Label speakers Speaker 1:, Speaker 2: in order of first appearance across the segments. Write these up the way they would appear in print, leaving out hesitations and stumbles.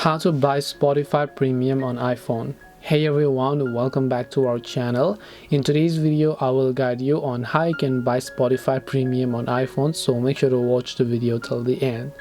Speaker 1: How to buy Spotify Premium on iPhone. Hey everyone, welcome back to our channel. In today's video I will guide you on how you can buy Spotify Premium on iPhone, so make sure to watch the video till the end.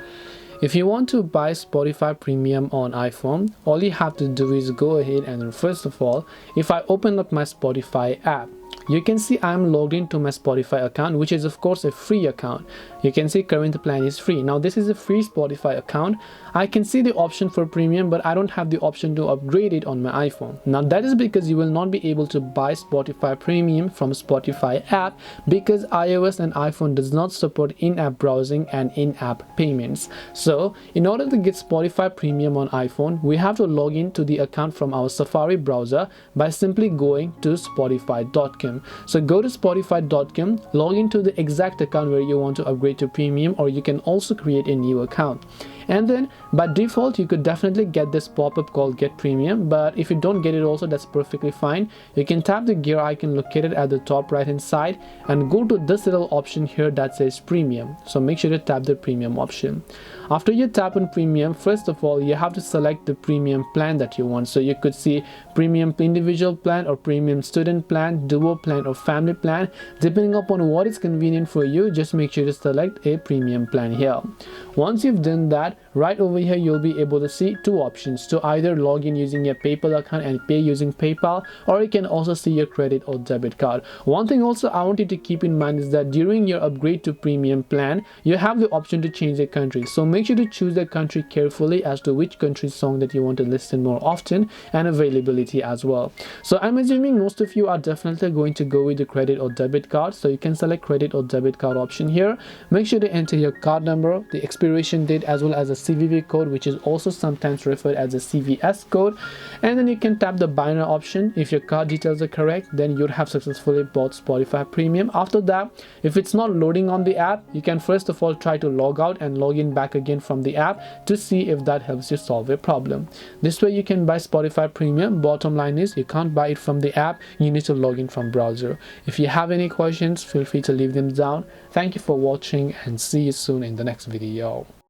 Speaker 1: If you want to buy Spotify Premium on iPhone, all you have to do is go ahead and first of all, if I open up my Spotify app, you can see I'm logged into my Spotify account, which is of course a free account. You can see current plan is free. Now this is a free Spotify account. I can see the option for premium, but I don't have the option to upgrade it on my iPhone. Now that is because you will not be able to buy Spotify Premium from Spotify app because iOS and iPhone does not support in-app browsing and in-app payments. So in order to get Spotify Premium on iPhone, we have to log into the account from our Safari browser by simply going to spotify.com. So go to spotify.com, log into the exact account where you want to upgrade to premium, or you can also create a new account. And then by default you could definitely get this pop-up called get premium, but if you don't get it also, that's perfectly fine. You can tap the gear icon located at the top right hand side and go to this little option here that says premium. So make sure to tap the premium option. After you tap on premium, first of all you have to select the premium plan that you want. So you could see premium individual plan or premium student plan, duo plan or family plan. Depending upon what is convenient for you, just make sure to select a premium plan here. Once you've done that, right over here you'll be able to see two options to either log in using your PayPal account and pay using PayPal, or you can also see your credit or debit card. One thing also I want you to keep in mind is that during your upgrade to premium plan, you have the option to change the country. So make sure to choose the country carefully as to which country song that you want to listen more often, and availability as well. So I'm assuming most of you are definitely going to go with the credit or debit card, so you can select credit or debit card option here. Make sure to enter your card number, the expiration date, as well as a CVV code, which is also sometimes referred as a CVS code, and then you can tap the buy now option. If your card details are correct, then you'd have successfully bought Spotify Premium. After that, if it's not loading on the app, you can first of all try to log out and log in back again from the app to see if that helps you solve a problem. This way you can buy Spotify Premium. Bottom line is you can't buy it from the app, you need to log in from browser. If you have any questions, feel free to leave them down. Thank you for watching and see you soon in the next video.